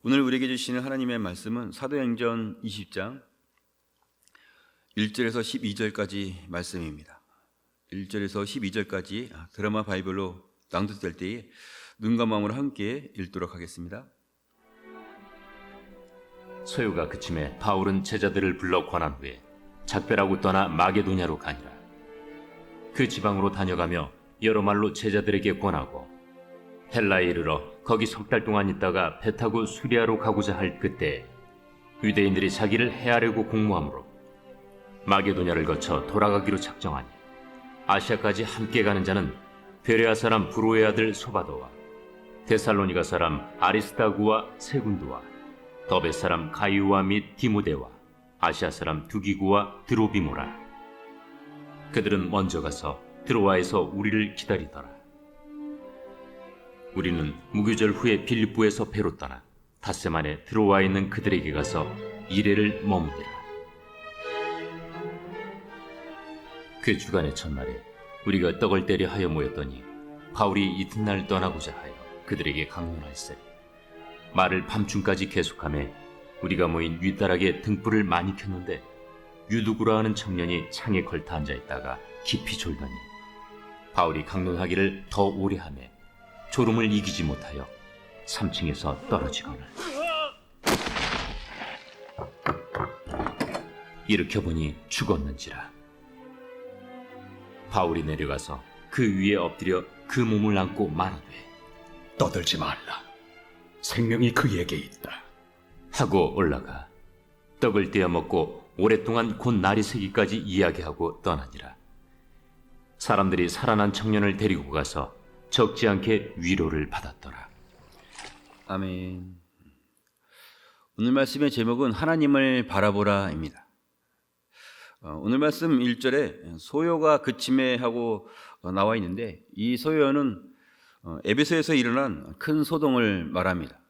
오늘 우리에게 주시는 하나님의 말씀은 사도행전 20장 1절에서 12절까지 말씀입니다. 1절에서 12절까지 드라마 바이블로 낭독될 때에 눈과 마음으로 함께 읽도록 하겠습니다. 소요가 그침에 바울은 제자들을 불러 권한 후에 작별하고 떠나 마게도냐로 가니라. 그 지방으로 다녀가며 여러 말로 제자들에게 권하고 헬라에 이르러 거기 석 달 동안 있다가 배 타고 수리아로 가고자 할 그때 유대인들이 자기를 해하려고 공모하므로 마게도냐를 거쳐 돌아가기로 작정하니 아시아까지 함께 가는 자는 베레아 사람 브로의 아들 소바도와 데살로니가 사람 아리스다구와 세군두와 더베 사람 가이우와 및 디모데와 아시아 사람 두기구와 드로비모라. 그들은 먼저 가서 드로아에서 우리를 기다리더라. 우리는 무교절 후에 빌립보에서 배로 떠나 닷새 만에 드로아에 있는 그들에게 가서 이레를 머무니라. 그 주간의 첫날에 우리가 떡을 때려 하여 모였더니 바울이 이튿날 떠나고자 하여 그들에게 강론할세 말을 밤중까지 계속하며 우리가 모인 윗다락에 등불을 많이 켰는데 유두구라 하는 청년이 창에 걸터 앉아있다가 깊이 졸더니 바울이 강론하기를 더 오래 하며 졸음을 이기지 못하여 3층에서 떨어지거늘 일으켜보니 죽었는지라. 바울이 내려가서 그 위에 엎드려 그 몸을 안고 말하되 떠들지 말라. 생명이 그에게 있다. 하고 올라가 떡을 떼어 먹고 오랫동안 곧 날이 새기까지 이야기하고 떠나니라. 사람들이 살아난 청년을 데리고 가서 적지 않게 위로를 받았더라. 아멘. 오늘 말씀의 제목은 하나님을 바라보라입니다. 오늘 말씀 1절에 소요가 그침에 하고 나와 있는데 이 소요는 에베소에서 일어난 큰 소동을 말합니다.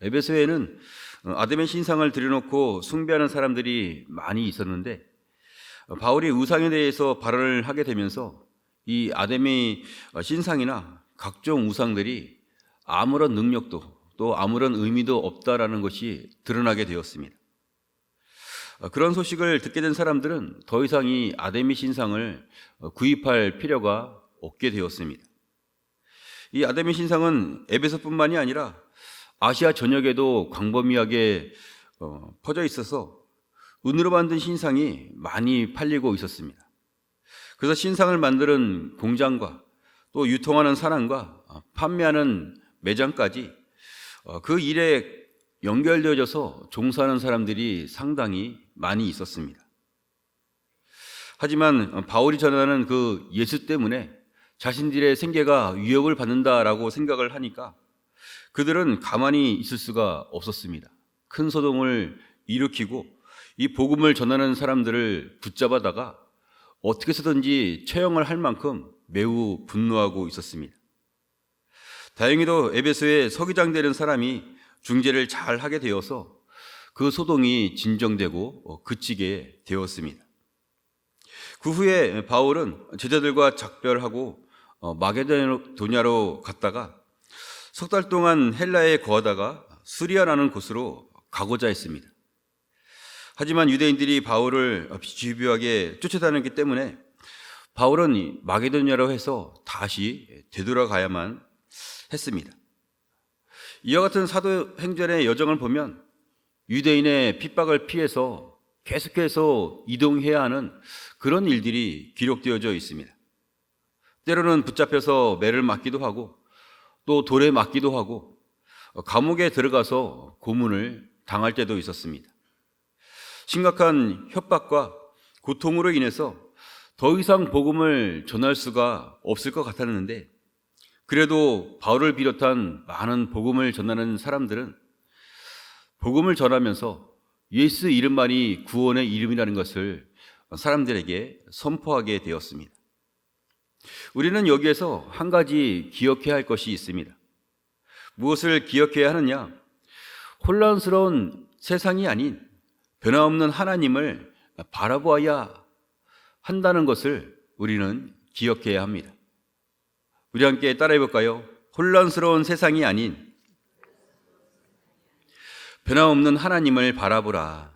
에베소에는 아담의 신상을 들여놓고 숭배하는 사람들이 많이 있었는데 바울이 우상에 대해서 발언을 하게 되면서 이 아담의 신상이나 각종 우상들이 아무런 능력도 또 아무런 의미도 없다라는 것이 드러나게 되었습니다. 그런 소식을 듣게 된 사람들은 더 이상 이 아담의 신상을 구입할 필요가 없게 되었습니다. 이 아담의 신상은 에베소뿐만이 아니라 아시아 전역에도 광범위하게 퍼져 있어서 은으로 만든 신상이 많이 팔리고 있었습니다. 그래서 신상을 만드는 공장과 또 유통하는 사람과 판매하는 매장까지 그 일에 연결되어져서 종사하는 사람들이 상당히 많이 있었습니다. 하지만 바울이 전하는 그 예수 때문에 자신들의 생계가 위협을 받는다라고 생각을 하니까 그들은 가만히 있을 수가 없었습니다. 큰 소동을 일으키고 이 복음을 전하는 사람들을 붙잡아다가 어떻게 해서든지 처형을 할 만큼 매우 분노하고 있었습니다. 다행히도 에베소에 서기장 되는 사람이 중재를 잘 하게 되어서 그 소동이 진정되고 그치게 되었습니다. 그 후에 바울은 제자들과 작별하고 마게도냐로 갔다가 석 달 동안 헬라에 거하다가 수리아라는 곳으로 가고자 했습니다. 하지만 유대인들이 바울을 집요하게 쫓아다녔기 때문에 바울은 마게도냐로 해서 다시 되돌아가야만 했습니다. 이와 같은 사도행전의 여정을 보면 유대인의 핍박을 피해서 계속해서 이동해야 하는 그런 일들이 기록되어져 있습니다. 때로는 붙잡혀서 매를 맞기도 하고 또 돌에 맞기도 하고 감옥에 들어가서 고문을 당할 때도 있었습니다. 심각한 협박과 고통으로 인해서 더 이상 복음을 전할 수가 없을 것 같았는데 그래도 바울을 비롯한 많은 복음을 전하는 사람들은 복음을 전하면서 예수 이름만이 구원의 이름이라는 것을 사람들에게 선포하게 되었습니다. 우리는 여기에서 한 가지 기억해야 할 것이 있습니다. 무엇을 기억해야 하느냐? 혼란스러운 세상이 아닌 변함없는 하나님을 바라보아야 한다는 것을 우리는 기억해야 합니다. 우리 함께 따라해 볼까요? 혼란스러운 세상이 아닌 변함없는 하나님을 바라보라.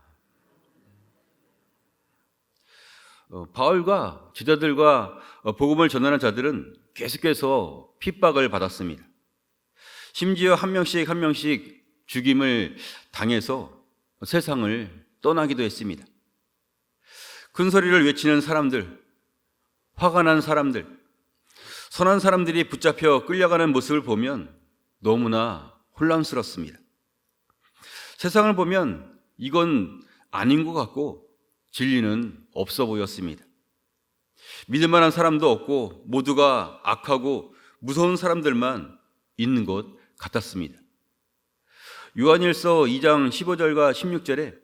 바울과 제자들과 복음을 전하는 자들은 계속해서 핍박을 받았습니다. 심지어 한 명씩 한 명씩 죽임을 당해서 세상을 떠나기도 했습니다. 큰 소리를 외치는 사람들, 화가 난 사람들, 선한 사람들이 붙잡혀 끌려가는 모습을 보면 너무나 혼란스럽습니다. 세상을 보면 이건 아닌 것 같고 진리는 없어 보였습니다. 믿을 만한 사람도 없고 모두가 악하고 무서운 사람들만 있는 것 같았습니다. 요한일서 2장 15절과 16절에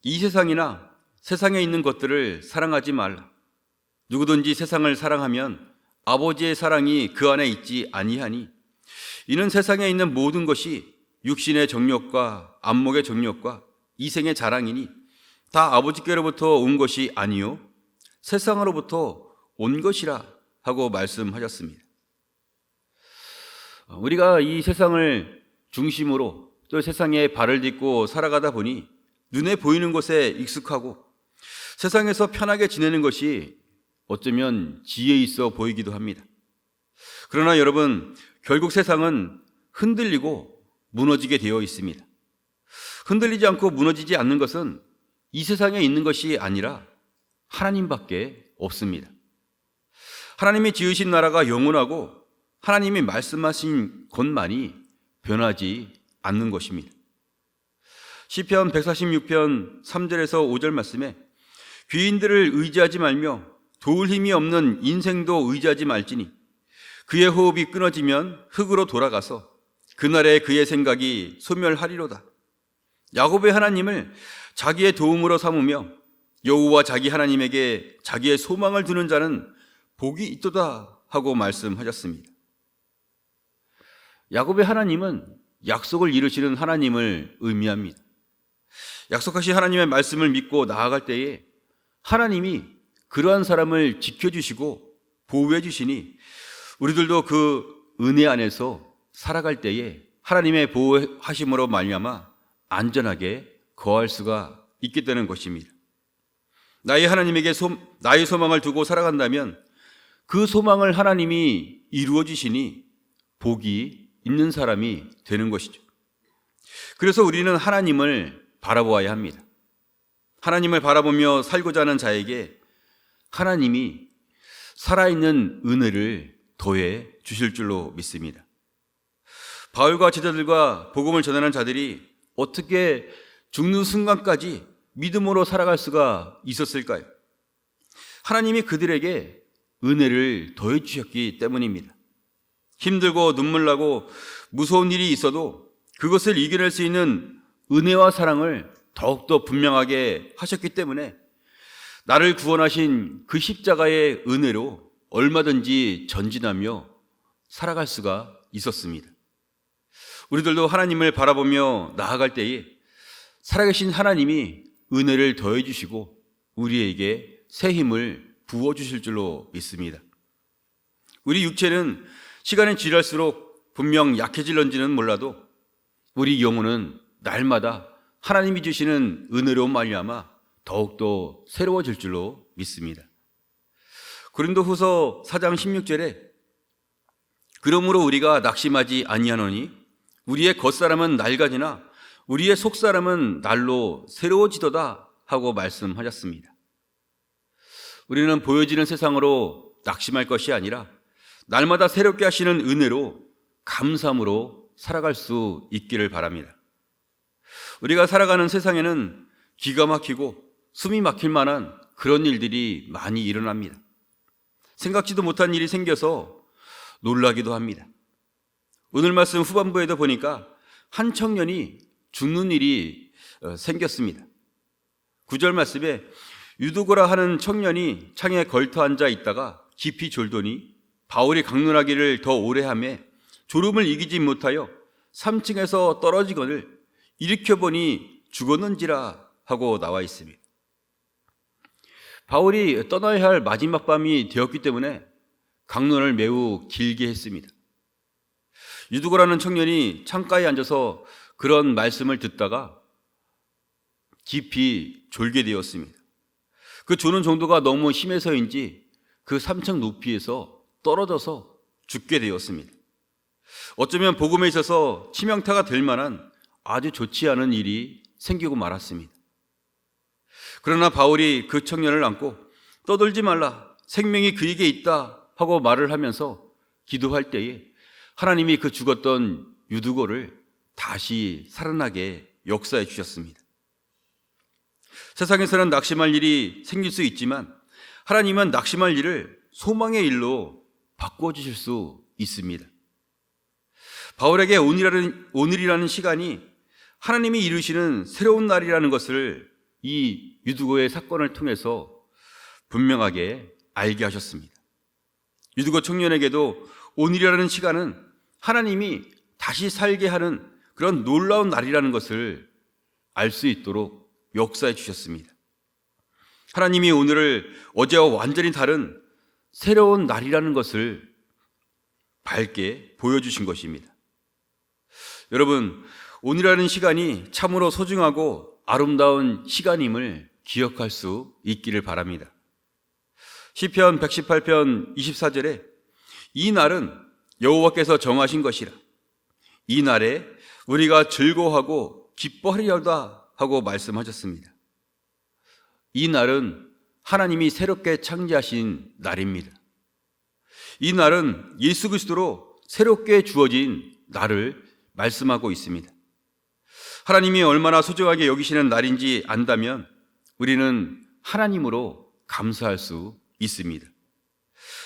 이 세상이나 세상에 있는 것들을 사랑하지 말라. 누구든지 세상을 사랑하면 아버지의 사랑이 그 안에 있지 아니하니 이는 세상에 있는 모든 것이 육신의 정욕과 안목의 정욕과 이생의 자랑이니 다 아버지께로부터 온 것이 아니요 세상으로부터 온 것이라 하고 말씀하셨습니다. 우리가 이 세상을 중심으로 또 세상에 발을 딛고 살아가다 보니 눈에 보이는 것에 익숙하고 세상에서 편하게 지내는 것이 어쩌면 지혜 있어 보이기도 합니다. 그러나 여러분, 결국 세상은 흔들리고 무너지게 되어 있습니다. 흔들리지 않고 무너지지 않는 것은 이 세상에 있는 것이 아니라 하나님밖에 없습니다. 하나님이 지으신 나라가 영원하고 하나님이 말씀하신 것만이 변하지 않는 것입니다. 시편 146편 3절에서 5절 말씀에 귀인들을 의지하지 말며 도울 힘이 없는 인생도 의지하지 말지니 그의 호흡이 끊어지면 흙으로 돌아가서 그날에 그의 생각이 소멸하리로다. 야곱의 하나님을 자기의 도움으로 삼으며 여호와 자기 하나님에게 자기의 소망을 두는 자는 복이 있도다 하고 말씀하셨습니다. 야곱의 하나님은 약속을 이루시는 하나님을 의미합니다. 약속하신 하나님의 말씀을 믿고 나아갈 때에 하나님이 그러한 사람을 지켜주시고 보호해 주시니 우리들도 그 은혜 안에서 살아갈 때에 하나님의 보호하심으로 말미암아 안전하게 거할 수가 있게 되는 것입니다. 나의 하나님에게 나의 소망을 두고 살아간다면 그 소망을 하나님이 이루어 주시니 복이 있는 사람이 되는 것이죠. 그래서 우리는 하나님을 바라보아야 합니다. 하나님을 바라보며 살고자 하는 자에게 하나님이 살아있는 은혜를 더해 주실 줄로 믿습니다. 바울과 제자들과 복음을 전하는 자들이 어떻게 죽는 순간까지 믿음으로 살아갈 수가 있었을까요? 하나님이 그들에게 은혜를 더해 주셨기 때문입니다. 힘들고 눈물 나고 무서운 일이 있어도 그것을 이겨낼 수 있는 은혜와 사랑을 더욱더 분명하게 하셨기 때문에 나를 구원하신 그 십자가의 은혜로 얼마든지 전진하며 살아갈 수가 있었습니다. 우리들도 하나님을 바라보며 나아갈 때에 살아계신 하나님이 은혜를 더해 주시고 우리에게 새 힘을 부어 주실 줄로 믿습니다. 우리 육체는 시간이 지날수록 분명 약해질런지는 몰라도 우리 영혼은 날마다 하나님이 주시는 은혜로 말미암아 더욱더 새로워질 줄로 믿습니다. 고린도후서 4장 16절에 그러므로 우리가 낙심하지 아니하노니 우리의 겉사람은 낡아지나 우리의 속사람은 날로 새로워지도다 하고 말씀하셨습니다. 우리는 보여지는 세상으로 낙심할 것이 아니라 날마다 새롭게 하시는 은혜로 감사함으로 살아갈 수 있기를 바랍니다. 우리가 살아가는 세상에는 기가 막히고 숨이 막힐 만한 그런 일들이 많이 일어납니다. 생각지도 못한 일이 생겨서 놀라기도 합니다. 오늘 말씀 후반부에도 보니까 한 청년이 죽는 일이 생겼습니다. 9절 말씀에 유두고라 하는 청년이 창에 걸터 앉아 있다가 깊이 졸더니 바울이 강론하기를 더 오래 하며 졸음을 이기지 못하여 3층에서 떨어지거늘 일으켜보니 죽었는지라 하고 나와 있습니다. 바울이 떠나야 할 마지막 밤이 되었기 때문에 강론을 매우 길게 했습니다. 유두고라는 청년이 창가에 앉아서 그런 말씀을 듣다가 깊이 졸게 되었습니다. 그 조는 정도가 너무 심해서인지 그 3층 높이에서 떨어져서 죽게 되었습니다. 어쩌면 복음에 있어서 치명타가 될 만한 아주 좋지 않은 일이 생기고 말았습니다. 그러나 바울이 그 청년을 안고 떠들지 말라, 생명이 그에게 있다 하고 말을 하면서 기도할 때에 하나님이 그 죽었던 유두고를 다시 살아나게 역사해 주셨습니다. 세상에서는 낙심할 일이 생길 수 있지만 하나님은 낙심할 일을 소망의 일로 바꾸어 주실 수 있습니다. 바울에게 오늘이라는 시간이 하나님이 이루시는 새로운 날이라는 것을 이 유두고의 사건을 통해서 분명하게 알게 하셨습니다. 유두고 청년에게도 오늘이라는 시간은 하나님이 다시 살게 하는 그런 놀라운 날이라는 것을 알 수 있도록 역사해 주셨습니다. 하나님이 오늘을 어제와 완전히 다른 새로운 날이라는 것을 밝게 보여주신 것입니다. 여러분, 오늘이라는 시간이 참으로 소중하고 아름다운 시간임을 기억할 수 있기를 바랍니다. 시편 118편 24절에 이 날은 여호와께서 정하신 것이라, 이 날에 우리가 즐거워하고 기뻐하리로다 하고 말씀하셨습니다. 이 날은 하나님이 새롭게 창조하신 날입니다. 이 날은 예수 그리스도로 새롭게 주어진 날을 말씀하고 있습니다. 하나님이 얼마나 소중하게 여기시는 날인지 안다면 우리는 하나님으로 감사할 수 있습니다.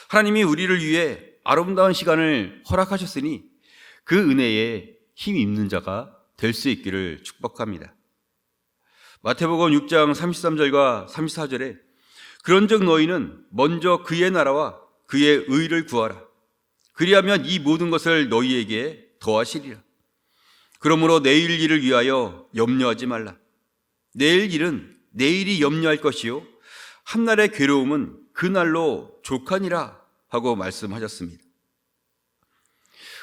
하나님이 우리를 위해 아름다운 시간을 허락하셨으니 그 은혜에 힘 입는 자가 될 수 있기를 축복합니다. 마태복음 6장 33절과 34절에 그런즉 너희는 먼저 그의 나라와 그의 의를 구하라. 그리하면 이 모든 것을 너희에게 더하시리라. 그러므로 내일 일을 위하여 염려하지 말라. 내일 일은 내일이 염려할 것이요 한날의 괴로움은 그날로 족하니라 하고 말씀하셨습니다.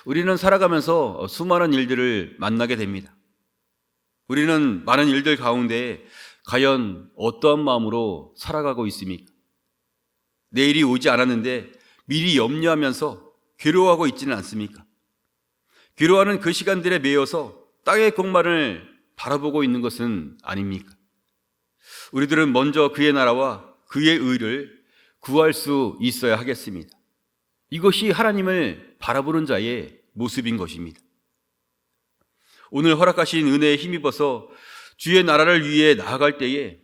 우리는 살아가면서 수많은 일들을 만나게 됩니다. 우리는 많은 일들 가운데 과연 어떠한 마음으로 살아가고 있습니까? 내일이 오지 않았는데 미리 염려하면서 괴로워하고 있지는 않습니까? 괴로워하는 그 시간들에 매여서 땅의 공만을 바라보고 있는 것은 아닙니까? 우리들은 먼저 그의 나라와 그의 의를 구할 수 있어야 하겠습니다. 이것이 하나님을 바라보는 자의 모습인 것입니다. 오늘 허락하신 은혜에 힘입어서 주의 나라를 위해 나아갈 때에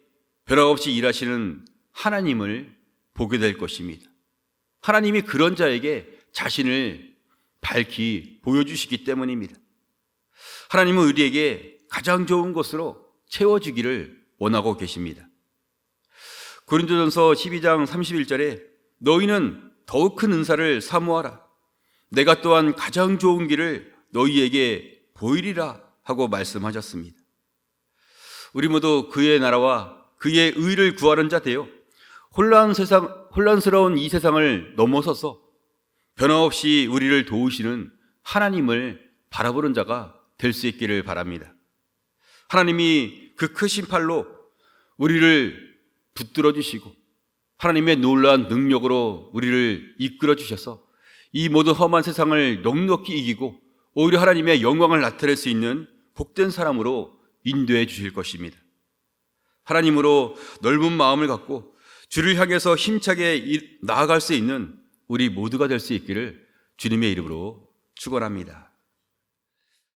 변함없이 일하시는 하나님을 보게 될 것입니다. 하나님이 그런 자에게 자신을 밝히 보여주시기 때문입니다. 하나님은 우리에게 가장 좋은 것으로 채워주기를 원하고 계십니다. 고린도전서 12장 31절에 너희는 더욱 큰 은사를 사모하라. 내가 또한 가장 좋은 길을 너희에게 보이리라 하고 말씀하셨습니다. 우리 모두 그의 나라와 그의 의를 구하는 자 되어 혼란스러운 이 세상을 넘어서서 변함없이 우리를 도우시는 하나님을 바라보는 자가 될 수 있기를 바랍니다. 하나님이 그 크신 팔로 우리를 붙들어 주시고 하나님의 놀라운 능력으로 우리를 이끌어 주셔서 이 모든 험한 세상을 넉넉히 이기고 오히려 하나님의 영광을 나타낼 수 있는 복된 사람으로 인도해 주실 것입니다. 하나님으로 넓은 마음을 갖고 주를 향해서 힘차게 나아갈 수 있는 우리 모두가 될 수 있기를 주님의 이름으로 축원합니다.